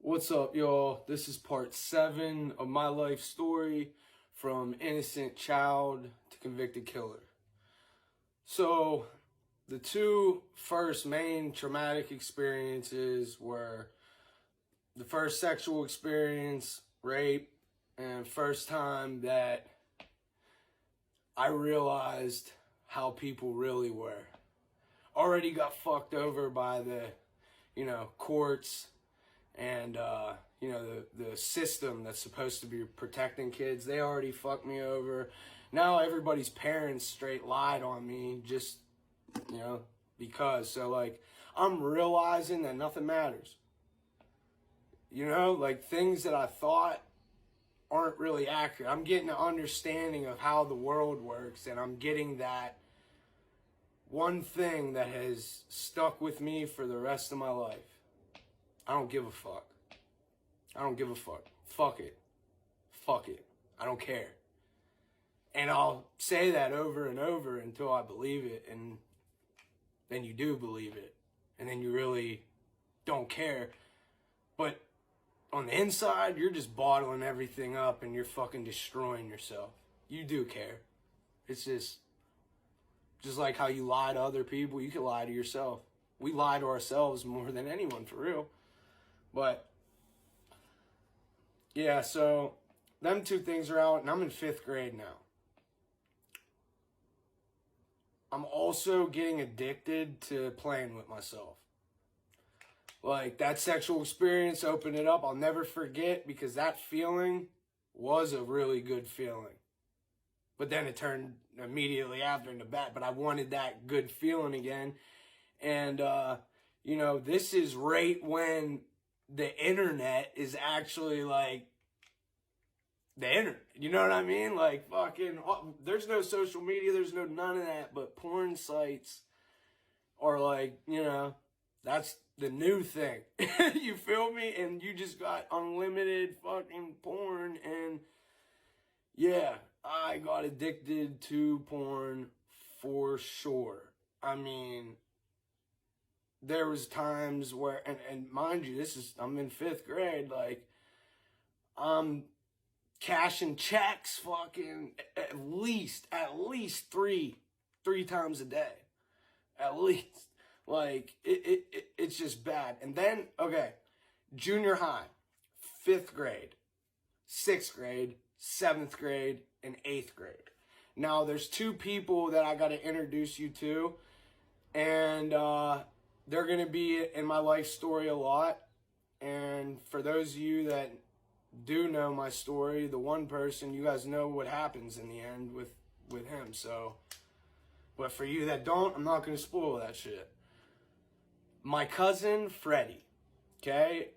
What's up, y'all? This is part 7 of my life story from innocent child to convicted killer. So, the two first main traumatic experiences were the first sexual experience, rape, and first time that I realized how people really were. Already got fucked over by the, courts and the system that's supposed to be protecting kids. They already fucked me over. Now everybody's parents straight lied on me just because. So like, I'm realizing that nothing matters. Like things that I thought aren't really accurate. I'm getting an understanding of how the world works, and I'm getting that one thing that has stuck with me for the rest of my life. I don't give a fuck. I don't give a fuck. Fuck it. Fuck it. I don't care. And I'll say that over and over until I believe it, and then you do believe it, and then you really don't care. But on the inside, you're just bottling everything up and you're fucking destroying yourself. You do care. It's just like how you lie to other people, you can lie to yourself. We lie to ourselves more than anyone, for real. But yeah, so them two things are out, and I'm in 5th grade now. I'm also getting addicted to playing with myself. Like, that sexual experience opened it up. I'll never forget, because that feeling was a really good feeling. But then it turned immediately after into bad. But I wanted that good feeling again. And, this is right when the internet is actually like the internet. You know what I mean? Like fucking, there's no social media. There's no none of that. But porn sites are like, that's the new thing. You feel me? And you just got unlimited fucking porn. And yeah, I got addicted to porn for sure. I mean, there was times where, and mind you, I'm in 5th grade, like, I'm cashing checks fucking at least three times a day. At least. Like, it's just bad. And then, okay, junior high, 5th grade, 6th grade, 7th grade, and 8th grade. Now, there's two people that I got to introduce you to, and they're going to be in my life story a lot. And for those of you that do know my story, the one person, you guys know what happens in the end with him. So, but for you that don't, I'm not going to spoil that shit. My cousin, Freddie, okay?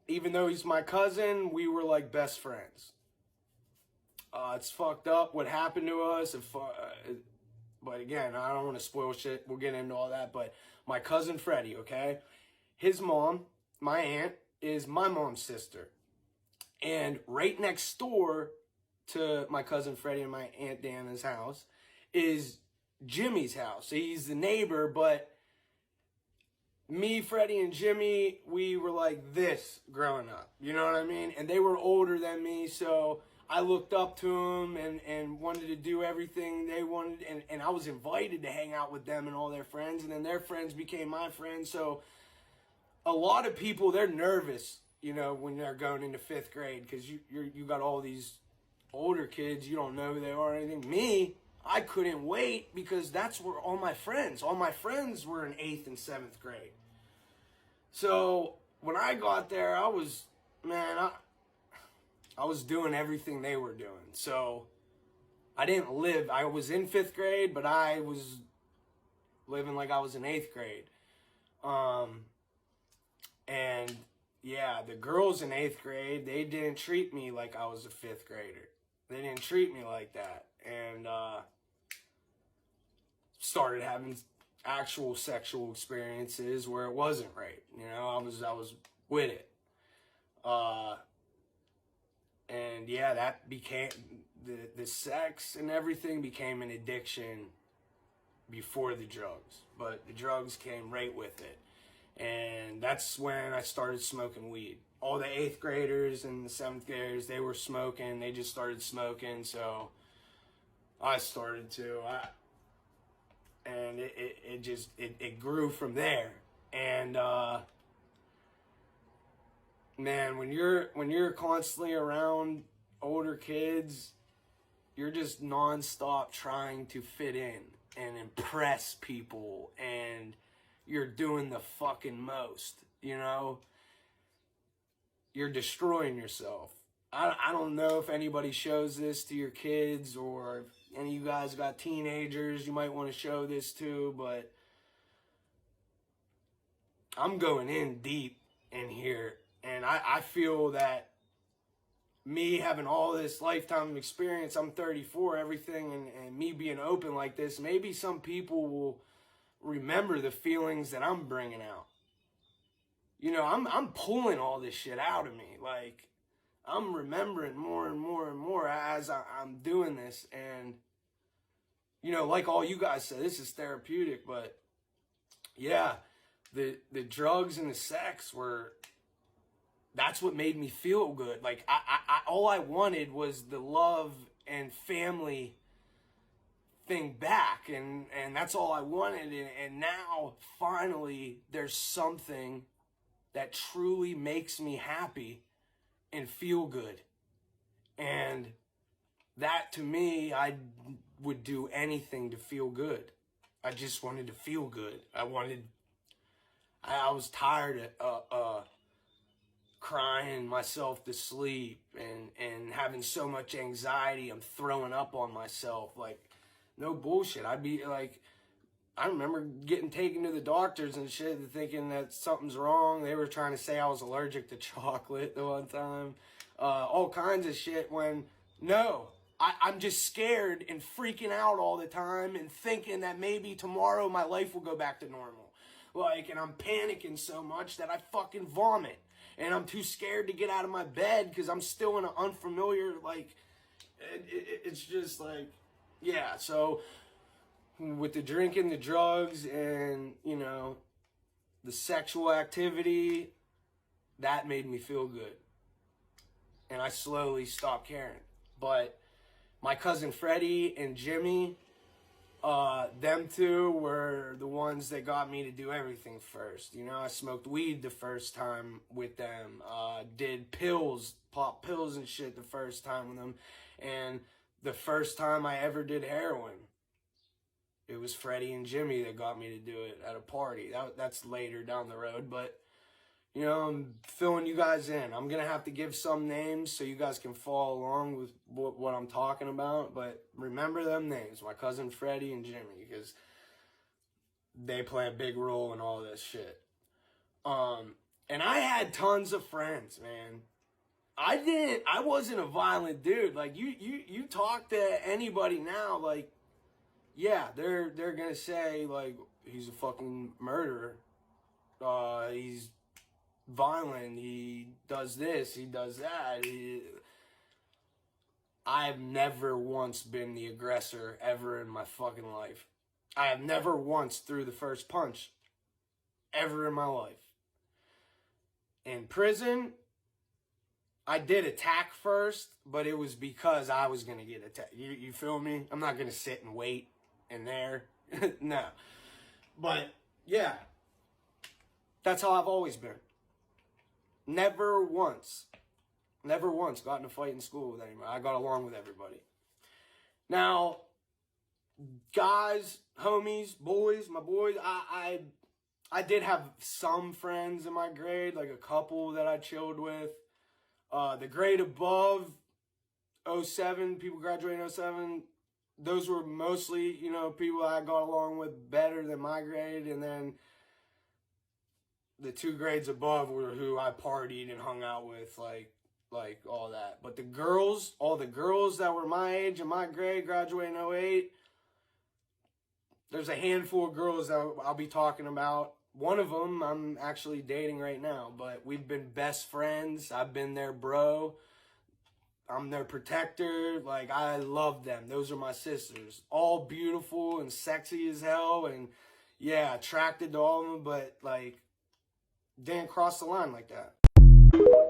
Even though he's my cousin, we were like best friends. It's fucked up what happened to us. But again, I don't want to spoil shit. We'll get into all that. But my cousin Freddie, okay? His mom, my aunt, is my mom's sister. And right next door to my cousin Freddie and my Aunt Dana's house is Jimmy's house. So he's the neighbor, but me, Freddie, and Jimmy, we were like this growing up. You know what I mean? And they were older than me, so I looked up to them and wanted to do everything they wanted. And I was invited to hang out with them and all their friends. And then their friends became my friends. So a lot of people, they're nervous, when they're going into 5th grade. Because you got all these older kids. You don't know who they are or anything. Me, I couldn't wait, because that's where all my friends were in 8th and 7th grade. So when I got there, I was doing everything they were doing. So I was in 5th grade, but I was living like I was in 8th grade. And yeah, the girls in 8th grade, they didn't treat me like I was a 5th grader. They didn't treat me like that. And started having actual sexual experiences where it wasn't right. I was with it. And yeah, that became, the sex and everything became an addiction before the drugs. But the drugs came right with it. And that's when I started smoking weed. All the 8th graders and the 7th graders, they were smoking. They just started smoking, so I started to. And it grew from there. And man, when you're constantly around older kids, you're just nonstop trying to fit in and impress people, and you're doing the fucking most, you know? You're destroying yourself. I don't know if anybody shows this to your kids, or if any of you guys got teenagers you might want to show this to, but I'm going in deep in here, and I feel that me having all this lifetime experience, I'm 34, everything, and me being open like this, maybe some people will remember the feelings that I'm bringing out. You know, I'm pulling all this shit out of me. Like, I'm remembering more and more and more as I'm doing this. And, you know, like all you guys said, this is therapeutic. But, yeah, the drugs and the sex were, that's what made me feel good. Like, all I wanted was the love and family thing back. And that's all I wanted. And now, finally, there's something that truly makes me happy and feel good. And that, to me, I would do anything to feel good. I just wanted to feel good. I was tired of crying myself to sleep and having so much anxiety. I'm throwing up on myself. Like, no bullshit. I'd be like, I remember getting taken to the doctors and shit, thinking that something's wrong. They were trying to say I was allergic to chocolate the one time. All kinds of shit, when, no, I'm just scared and freaking out all the time and thinking that maybe tomorrow my life will go back to normal. Like, and I'm panicking so much that I fucking vomit. And I'm too scared to get out of my bed because I'm still in an unfamiliar, like, it's just like, yeah, so with the drinking, the drugs, and, you know, the sexual activity, that made me feel good. And I slowly stopped caring. But my cousin Freddie and Jimmy, them two were the ones that got me to do everything first. You know, I smoked weed the first time with them, did pills, popped pills and shit the first time with them, and the first time I ever did heroin, it was Freddie and Jimmy that got me to do it at a party. That's later down the road, but, you know, I'm filling you guys in. I'm going to have to give some names so you guys can follow along with what I'm talking about, but remember them names, my cousin Freddie and Jimmy, because they play a big role in all this shit. And I had tons of friends, man. I wasn't a violent dude. Like, you talk to anybody now, like, yeah, they're gonna say, like, he's a fucking murderer. He's violent. He does this. He does that. I've never once been the aggressor ever in my fucking life. I have never once threw the first punch ever in my life. In prison, I did attack first, but it was because I was gonna get attacked. You feel me? I'm not gonna sit and wait in there. No. But, yeah. That's how I've always been. Never once got in a fight in school with anybody. I got along with everybody. Now, guys, homies, boys, my boys, I did have some friends in my grade, like a couple that I chilled with. The grade above 07, people graduating 07, those were mostly, you know, people I got along with better than my grade. And then the 2 grades above were who I partied and hung out with, like all that. But the girls, all the girls that were my age and my grade, graduating 08, there's a handful of girls that I'll be talking about. One of them I'm actually dating right now, but we've been best friends. I've been their bro. I'm their protector. Like, I love them. Those are my sisters. All beautiful and sexy as hell. And, yeah, attracted to all of them. But, like, didn't cross the line like that.